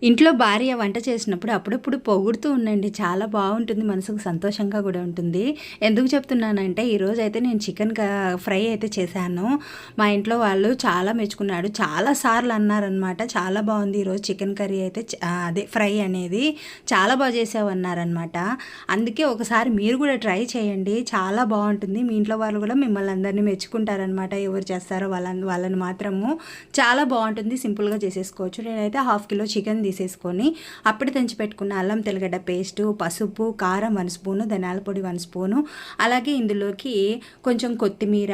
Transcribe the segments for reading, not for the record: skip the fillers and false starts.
ఇంట్లో భార్య వంట చేసినప్పుడు అప్పుడప్పుడు పొగుడుతూ ఉండండి. చాలా బాగుంటుంది. మనసుకు సంతోషంగా కూడా ఉంటుంది. ఎందుకు చెప్తున్నానంటే ఈరోజు అయితే నేను చికెన్ ఫ్రై అయితే చేశాను. మా ఇంట్లో వాళ్ళు చాలా మెచ్చుకున్నాడు. చాలా సార్లు అన్నారనమాట, చాలా బాగుంది ఈరోజు చికెన్ కర్రీ అయితే, అదే ఫ్రై అనేది చాలా బాగా చేసావు అన్నారనమాట. అందుకే ఒకసారి మీరు కూడా ట్రై చేయండి, చాలా బాగుంటుంది. మీ ఇంట్లో వాళ్ళు కూడా మిమ్మల్ని అందరినీ మెచ్చుకుంటారనమాట. ఎవరు చేస్తారో వాళ్ళని మాత్రము చాలా బాగుంటుంది. సింపుల్గా చేసేసుకోవచ్చు. నేనైతే 1/2 కిలో చికెన్ తీసేసుకొని అప్పుడు తెంచి పెట్టుకున్న అల్లం తెల్లగడ్డ పేస్టు, పసుపు, కారం 1 స్పూను, ధనియాల పొడి 1 స్పూను, అలాగే ఇందులోకి కొంచెం కొత్తిమీర,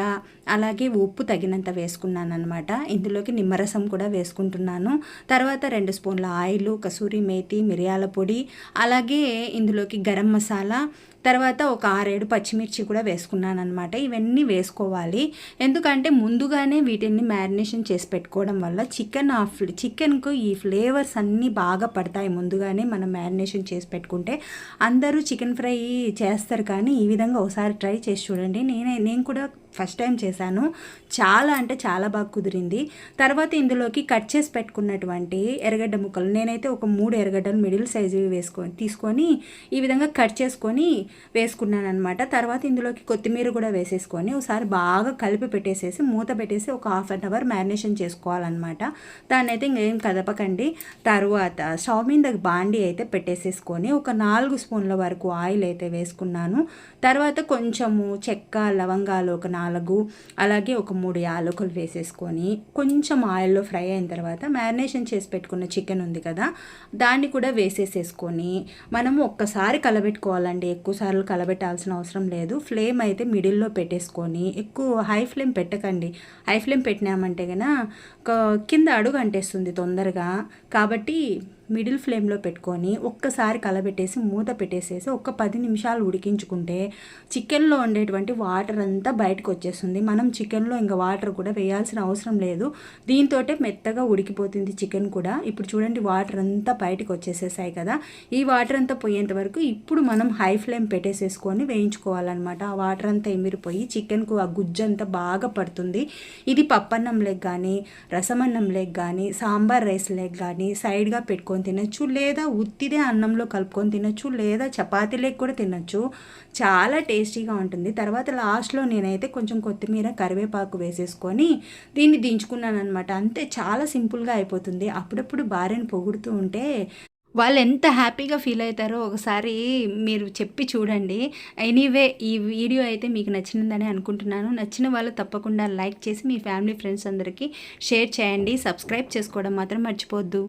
అలాగే ఉప్పు తగినంత వేసుకున్నాను అనమాట. ఇందులోకి నిమ్మరసం కూడా వేసుకుంటున్నాను. తర్వాత 2 స్పూన్ల ఆయిల్, కసూరి మేతి, మిరియాల పొడి, అలాగే ఇందులోకి గరం మసాలా, తర్వాత ఒక 6-7 పచ్చిమిర్చి కూడా వేసుకున్నాను అనమాట. ఇవన్నీ వేసుకోవాలి. ఎందుకంటే ముందుగానే వీటిని మ్యారినేషన్ చేసి పెట్టుకోవడం వల్ల చికెన్కు ఈ ఫ్లేవర్స్ అన్నీ బాగా పడతాయి. ముందుగానే మనం మ్యారినేషన్ చేసి పెట్టుకుంటే అందరూ చికెన్ ఫ్రై చేస్తారు, కానీ ఈ విధంగా ఒకసారి ట్రై చేసి చూడండి. నేను కూడా ఫస్ట్ టైం చేశాను. చాలా అంటే చాలా బాగా కుదిరింది. తర్వాత ఇందులోకి కట్ చేసి పెట్టుకున్నటువంటి ఎర్రగడ్డ ముక్కలు, నేనైతే ఒక 3 ఎర్రగడ్డలు మిడిల్ సైజు తీసుకొని ఈ విధంగా కట్ చేసుకొని వేసుకున్నాను అనమాట. తర్వాత ఇందులోకి కొత్తిమీర కూడా వేసేసుకొని ఒకసారి బాగా కలిపి పెట్టేసేసి మూత పెట్టేసి ఒక 1/2 అవర్ మ్యారినేషన్ చేసుకోవాలన్నమాట. దాన్ని అయితే ఇంకేం కదపకండి. తర్వాత స్టవ్ మీద బాండి అయితే పెట్టేసేసుకొని ఒక 4 స్పూన్ల వరకు ఆయిల్ అయితే వేసుకున్నాను. తర్వాత కొంచెము చెక్క, లవంగాలు ఒక 4, అలాగే ఒక 3 యాలకులు వేసేసుకొని కొంచెం ఆయిల్లో ఫ్రై అయిన తర్వాత మ్యారినేషన్ చేసి పెట్టుకున్న చికెన్ ఉంది కదా, దాన్ని కూడా వేసేసేసుకొని మనము ఒక్కసారి కలబెట్టుకోవాలండి. ఎక్కువసార్లు కలబెట్టాల్సిన అవసరం లేదు. ఫ్లేమ్ అయితే మిడిల్లో పెట్టేసుకొని, ఎక్కువ హై ఫ్లేమ్ పెట్టకండి. హై ఫ్లేమ్ పెట్టినామంటే కనుక కింద అడుగు అంటేస్తుంది తొందరగా. కాబట్టి మిడిల్ ఫ్లేమ్లో పెట్టుకొని ఒక్కసారి కలబెట్టేసి మూత పెట్టేసేసి ఒక 10 నిమిషాలు ఉడికించుకుంటే చికెన్లో ఉండేటువంటి వాటర్ అంతా బయటకు వచ్చేస్తుంది. మనం చికెన్లో ఇంకా వాటర్ కూడా వేయాల్సిన అవసరం లేదు. దీంతో మెత్తగా ఉడికిపోతుంది చికెన్ కూడా. ఇప్పుడు చూడండి, వాటర్ అంతా బయటకు వచ్చేసేసాయి కదా. ఈ వాటర్ అంతా పోయేంత వరకు ఇప్పుడు మనం హై ఫ్లేమ్ పెట్టేసేసుకొని వేయించుకోవాలన్నమాట. ఆ వాటర్ అంతా ఎమిరిపోయి చికెన్కు ఆ గుజ్జు అంతా బాగా పడుతుంది. ఇది పప్పన్నం లెగ్ కానీ, రసమన్నం లెగ్ కానీ, సాంబార్ రైస్ లెగ్ కానీ సైడ్గా పెట్టుకొని తినచ్చు, లేదా ఉత్తిదే అన్నంలో కలుపుకొని తినచ్చు, లేదా చపాతీలోకి కూడా తినచ్చు. చాలా టేస్టీగా ఉంటుంది. తర్వాత లాస్ట్లో నేనైతే కొంచెం కొత్తిమీర, కరివేపాకు వేసేసుకొని దీన్ని దించుకున్నాను అనమాట. అంతే, చాలా సింపుల్గా అయిపోతుంది. అప్పుడప్పుడు భార్యను పొగుడుతూ ఉంటే వాళ్ళు ఎంత హ్యాపీగా ఫీల్ అవుతారో ఒకసారి మీరు చెప్పి చూడండి. ఎనీవే, ఈ వీడియో అయితే మీకు నచ్చిందని అనుకుంటున్నాను. నచ్చిన వాళ్ళు తప్పకుండా లైక్ చేసి మీ ఫ్యామిలీ ఫ్రెండ్స్ అందరికీ షేర్ చేయండి. సబ్స్క్రైబ్ చేసుకోవడం మాత్రం మర్చిపోవద్దు.